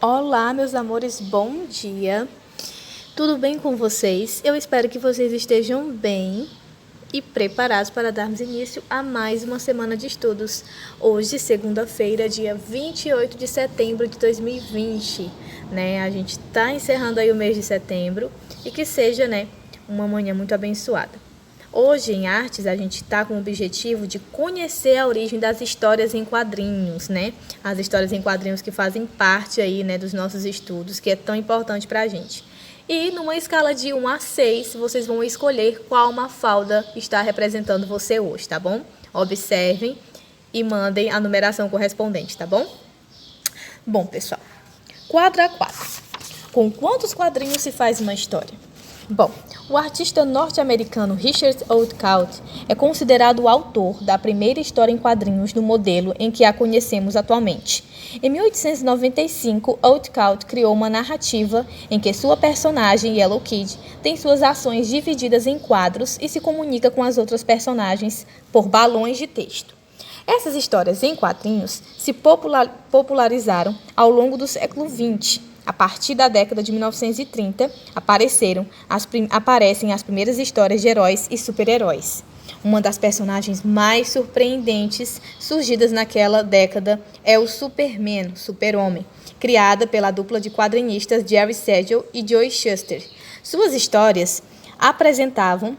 Olá, meus amores, bom dia. Tudo bem com vocês? Eu espero que vocês estejam bem e preparados para darmos início a mais uma semana de estudos. Hoje, segunda-feira, dia 28 de setembro de 2020, né? A gente está encerrando aí o mês de setembro e que seja, uma manhã muito abençoada. Hoje, em artes, a gente está com o objetivo de conhecer a origem das histórias em quadrinhos, né? As histórias em quadrinhos que fazem parte aí, dos nossos estudos, que é tão importante para a gente. E numa escala de 1 a 6, vocês vão escolher qual Mafalda está representando você hoje, tá bom? Observem e mandem a numeração correspondente, tá bom? Bom, pessoal, quadro a quadro. Com quantos quadrinhos se faz uma história? Bom, o artista norte-americano Richard Outcault é considerado o autor da primeira história em quadrinhos no modelo em que a conhecemos atualmente. Em 1895, Outcault criou uma narrativa em que sua personagem, Yellow Kid, tem suas ações divididas em quadros e se comunica com as outras personagens por balões de texto. Essas histórias em quadrinhos se popularizaram ao longo do século XX. A partir da década de 1930, aparecem as primeiras histórias de heróis e super-heróis. Uma das personagens mais surpreendentes surgidas naquela década é o Superman, Super-Homem, criada pela dupla de quadrinistas Jerry Siegel e Joe Shuster. Suas histórias apresentavam,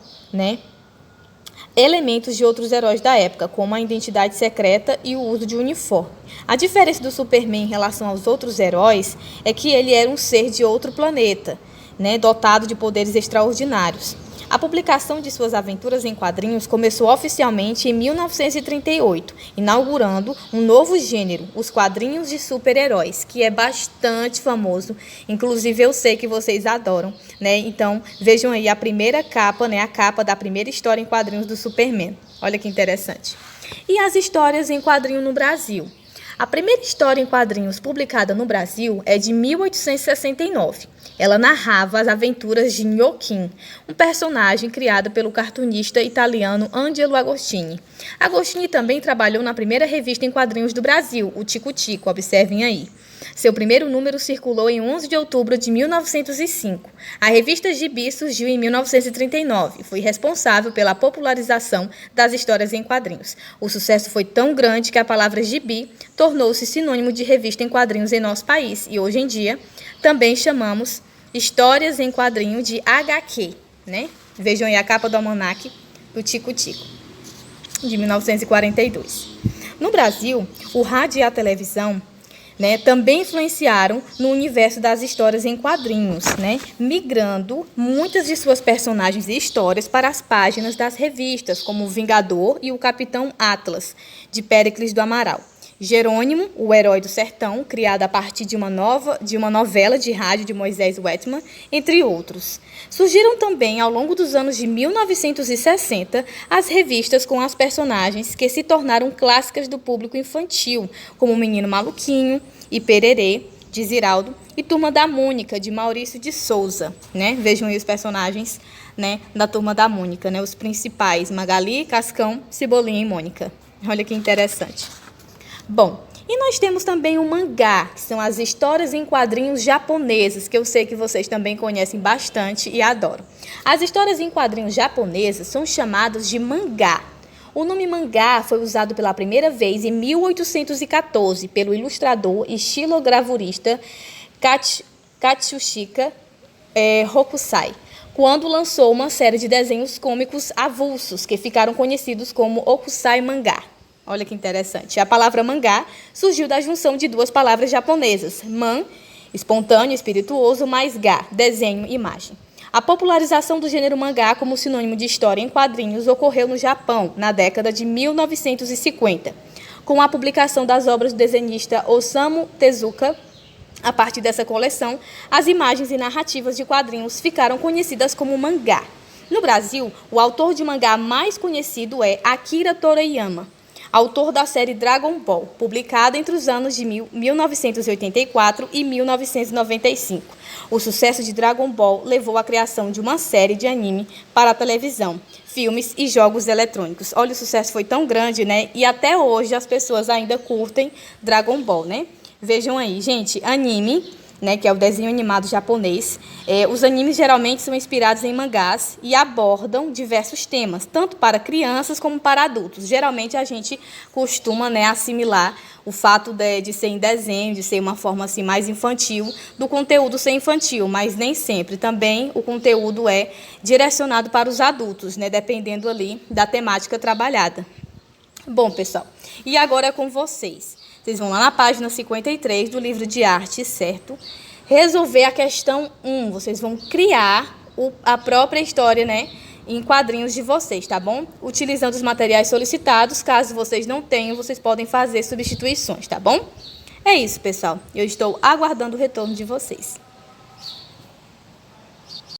elementos de outros heróis da época, como a identidade secreta e o uso de uniforme. A diferença do Superman em relação aos outros heróis é que ele era um ser de outro planeta, dotado de poderes extraordinários. A publicação de suas aventuras em quadrinhos começou oficialmente em 1938, inaugurando um novo gênero, os quadrinhos de super-heróis, que é bastante famoso. Inclusive, eu sei que vocês adoram, Então, vejam aí a primeira capa, a capa da primeira história em quadrinhos do Superman. Olha que interessante. E as histórias em quadrinho no Brasil? A primeira história em quadrinhos publicada no Brasil é de 1869. Ela narrava as aventuras de Gnocchi, um personagem criado pelo cartunista italiano Angelo Agostini. Agostini também trabalhou na primeira revista em quadrinhos do Brasil, o Tico Tico, observem aí. Seu primeiro número circulou em 11 de outubro de 1905. A revista Gibi surgiu em 1939 e foi responsável pela popularização das histórias em quadrinhos. O sucesso foi tão grande que a palavra gibi tornou-se sinônimo de revista em quadrinhos em nosso país e hoje em dia também chamamos histórias em quadrinho de HQ, Vejam aí a capa do almanaque do Tico Tico, de 1942. No Brasil, o rádio e a televisão também influenciaram no universo das histórias em quadrinhos, migrando muitas de suas personagens e histórias para as páginas das revistas, como o Vingador e o Capitão Atlas, de Péricles do Amaral. Jerônimo, o Herói do Sertão, criado a partir de uma novela de rádio de Moisés Whitman, entre outros. Surgiram também, ao longo dos anos de 1960, as revistas com as personagens que se tornaram clássicas do público infantil, como O Menino Maluquinho e Pererê, de Ziraldo, e Turma da Mônica, de Maurício de Souza. Vejam aí os personagens da Turma da Mônica, os principais, Magali, Cascão, Cebolinha e Mônica. Olha que interessante. Bom, e nós temos também o mangá, que são as histórias em quadrinhos japonesas, que eu sei que vocês também conhecem bastante e adoram. As histórias em quadrinhos japonesas são chamadas de mangá. O nome mangá foi usado pela primeira vez em 1814 pelo ilustrador e estilogravurista Katsushika Hokusai, quando lançou uma série de desenhos cômicos avulsos, que ficaram conhecidos como Hokusai Mangá. Olha que interessante. A palavra mangá surgiu da junção de duas palavras japonesas, man, espontâneo, espirituoso, mais ga, desenho, imagem. A popularização do gênero mangá como sinônimo de história em quadrinhos ocorreu no Japão, na década de 1950. Com a publicação das obras do desenhista Osamu Tezuka, a partir dessa coleção, as imagens e narrativas de quadrinhos ficaram conhecidas como mangá. No Brasil, o autor de mangá mais conhecido é Akira Toriyama, autor da série Dragon Ball, publicada entre os anos de 1984 e 1995. O sucesso de Dragon Ball levou à criação de uma série de anime para a televisão, filmes e jogos eletrônicos. Olha, o sucesso foi tão grande, E até hoje as pessoas ainda curtem Dragon Ball, Vejam aí, gente, anime, né, que é o desenho animado japonês. Os animes geralmente são inspirados em mangás e abordam diversos temas, tanto para crianças como para adultos. Geralmente a gente costuma, né, assimilar o fato de ser em desenho, de ser uma forma assim, mais infantil, do conteúdo ser infantil, mas nem sempre. Também o conteúdo é direcionado para os adultos, né, dependendo ali da temática trabalhada. Bom, pessoal, e agora é com vocês. Vocês vão lá na página 53 do livro de arte, certo? Resolver a questão 1. Vocês vão criar a própria história, né, em quadrinhos de vocês, tá bom? Utilizando os materiais solicitados. Caso vocês não tenham, vocês podem fazer substituições, tá bom? É isso, pessoal. Eu estou aguardando o retorno de vocês.